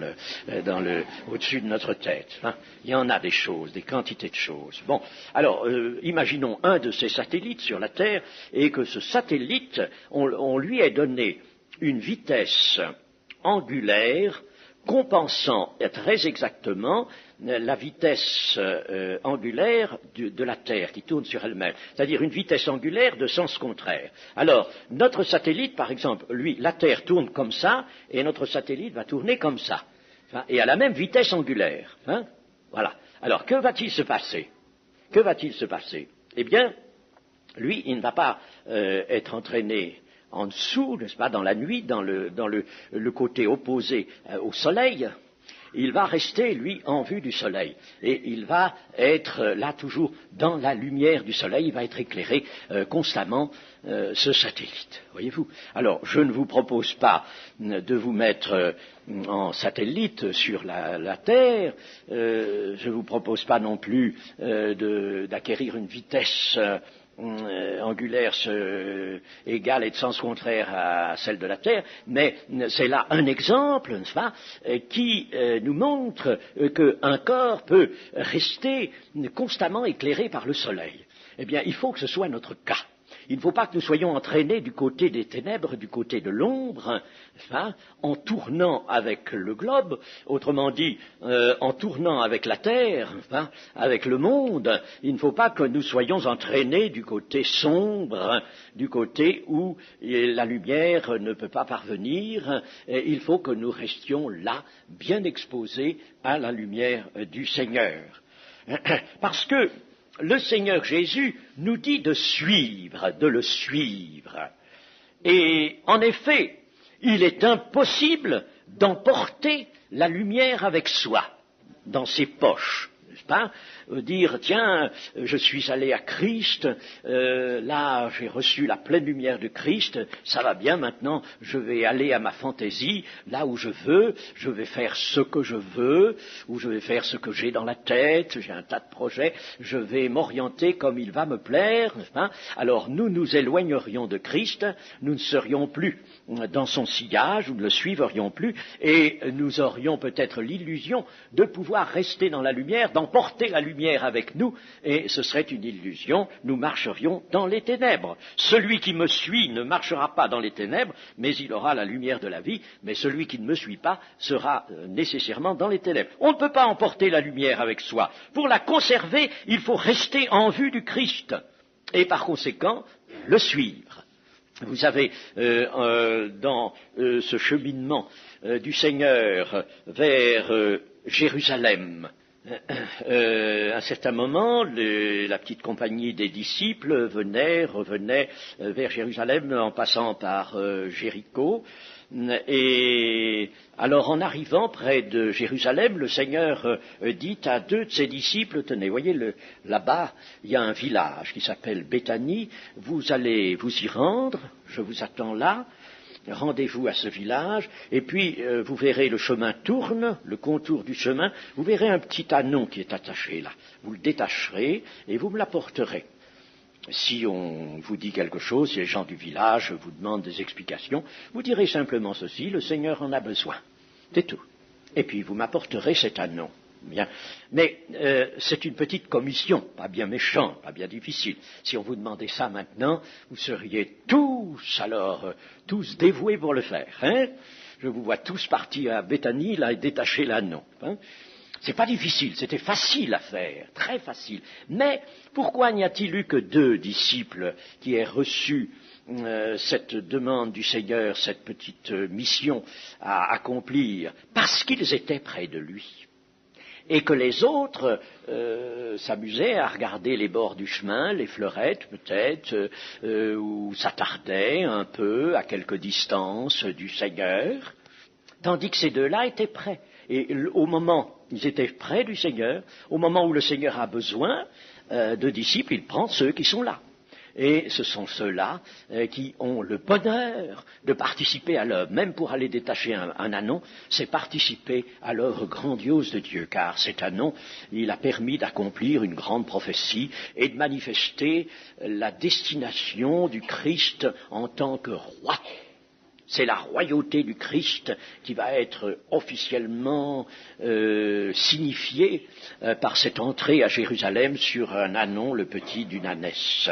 au-dessus de notre tête. Hein. Il y en a des choses, des quantités de choses. Bon, alors, imaginons un de ces satellites sur la Terre, et que ce satellite, on lui ait donné une vitesse angulaire compensant très exactement la vitesse angulaire de la Terre qui tourne sur elle-même, c'est-à-dire une vitesse angulaire de sens contraire. Alors, notre satellite, par exemple, lui, la Terre tourne comme ça, et notre satellite va tourner comme ça, et à la même vitesse angulaire. Hein, voilà. Alors, que va-t-il se passer? Que va-t-il se passer? Eh bien, lui, il ne va pas être entraîné en dessous, n'est-ce pas, dans la nuit, dans le côté opposé au Soleil. Il va rester, lui, en vue du Soleil. Et il va être là toujours dans la lumière du Soleil. Il va être éclairé constamment, ce satellite. Voyez-vous? Alors, je ne vous propose pas de vous mettre en satellite sur la Terre. Je ne vous propose pas non plus d'acquérir une vitesse angulaire égale et de sens contraire à celle de la Terre, mais c'est là un exemple, n'est-ce pas, qui nous montre qu'un corps peut rester constamment éclairé par le Soleil. Eh bien, il faut que ce soit notre cas. Il ne faut pas que nous soyons entraînés du côté des ténèbres, du côté de l'ombre, hein, en tournant avec le globe, autrement dit, en tournant avec la Terre, hein, avec le monde. Il ne faut pas que nous soyons entraînés du côté sombre, du côté où la lumière ne peut pas parvenir. Il faut que nous restions là, bien exposés à la lumière du Seigneur. Parce que le Seigneur Jésus nous dit de le suivre. Et en effet, il est impossible d'emporter la lumière avec soi, dans ses poches, n'est-ce pas? Dire, tiens, je suis allé à Christ, là j'ai reçu la pleine lumière de Christ, ça va bien maintenant, je vais aller à ma fantaisie, là où je veux, je vais faire ce que je veux, ou je vais faire ce que j'ai dans la tête, j'ai un tas de projets, je vais m'orienter comme il va me plaire, n'est-ce pas? Alors nous nous éloignerions de Christ, nous ne serions plus dans son sillage, nous ne le suivrions plus, et nous aurions peut-être l'illusion de pouvoir rester dans la lumière, d'emporter la lumière avec nous, et ce serait une illusion, nous marcherions dans les ténèbres. Celui qui me suit ne marchera pas dans les ténèbres, mais il aura la lumière de la vie, mais celui qui ne me suit pas sera nécessairement dans les ténèbres. On ne peut pas emporter la lumière avec soi. Pour la conserver, il faut rester en vue du Christ, et par conséquent, le suivre. Vous savez, dans ce cheminement du Seigneur vers Jérusalem, à un certain moment, la petite compagnie des disciples revenait vers Jérusalem en passant par Jéricho. Et alors en arrivant près de Jérusalem, le Seigneur dit à deux de ses disciples, tenez, voyez, là-bas, il y a un village qui s'appelle Béthanie, vous allez vous y rendre, je vous attends là, rendez-vous à ce village, et puis vous verrez le chemin tourne, le contour du chemin, vous verrez un petit anon qui est attaché là, vous le détacherez et vous me l'apporterez. Si on vous dit quelque chose, si les gens du village vous demandent des explications, vous direz simplement ceci, le Seigneur en a besoin. C'est tout. Et puis vous m'apporterez cet anon. Bien. Mais c'est une petite commission, pas bien méchante, pas bien difficile. Si on vous demandait ça maintenant, vous seriez tous dévoués pour le faire. Hein? Je vous vois tous partis à Béthanie, là, et détacher l'anneau. Hein? C'est pas difficile, c'était facile à faire, très facile. Mais pourquoi n'y a-t-il eu que 2 disciples qui aient reçu cette demande du Seigneur, cette petite mission à accomplir? Parce qu'ils étaient près de lui. Et que les autres s'amusaient à regarder les bords du chemin, les fleurettes peut-être, ou s'attardaient un peu à quelque distance du Seigneur, tandis que ces 2-là étaient près. Et au moment, ils étaient près du Seigneur, au moment où le Seigneur a besoin de disciples, il prend ceux qui sont là. Et ce sont ceux-là qui ont le bonheur de participer à l'œuvre. Même pour aller détacher un anon, c'est participer à l'œuvre grandiose de Dieu, car cet anon, il a permis d'accomplir une grande prophétie et de manifester la destination du Christ en tant que roi. C'est la royauté du Christ qui va être officiellement signifiée par cette entrée à Jérusalem sur un anon, le petit d'une ânesse.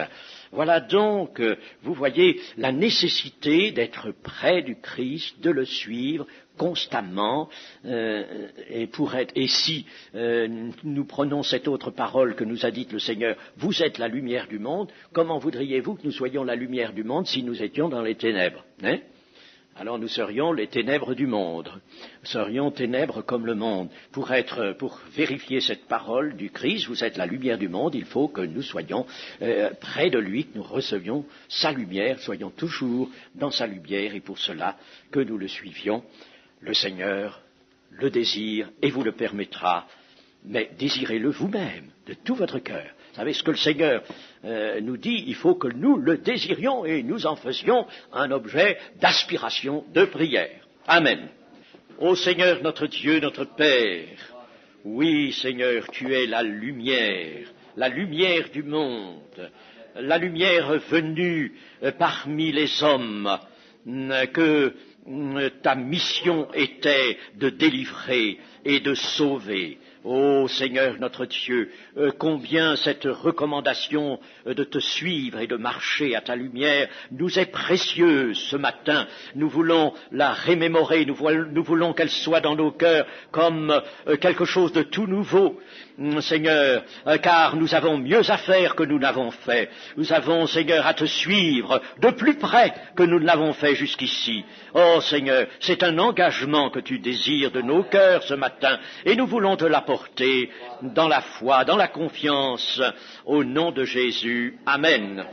Voilà donc, vous voyez, la nécessité d'être près du Christ, de le suivre constamment, et si nous prenons cette autre parole que nous a dite le Seigneur, vous êtes la lumière du monde, comment voudriez-vous que nous soyons la lumière du monde si nous étions dans les ténèbres, hein? Alors nous serions les ténèbres du monde, nous serions ténèbres comme le monde. Pour vérifier cette parole du Christ, vous êtes la lumière du monde, il faut que nous soyons près de lui, que nous recevions sa lumière, soyons toujours dans sa lumière, et pour cela que nous le suivions. Le Seigneur le désire et vous le permettra, mais désirez-le vous-même, de tout votre cœur. Vous savez ce que le Seigneur nous dit, il faut que nous le désirions et nous en faisions un objet d'aspiration, de prière. Amen. Ô Seigneur notre Dieu, notre Père, oui Seigneur, tu es la lumière du monde, la lumière venue parmi les hommes, que ta mission était de délivrer et de sauver. Ô Seigneur notre Dieu, combien cette recommandation de te suivre et de marcher à ta lumière nous est précieuse ce matin. Nous voulons la remémorer, nous voulons qu'elle soit dans nos cœurs comme quelque chose de tout nouveau, Seigneur, car nous avons mieux à faire que nous n'avons fait. Nous avons, Seigneur, à te suivre de plus près que nous ne l'avons fait jusqu'ici. Oh Seigneur, c'est un engagement que tu désires de nos cœurs ce matin, et nous voulons te l'apporter dans la foi, dans la confiance, au nom de Jésus. Amen.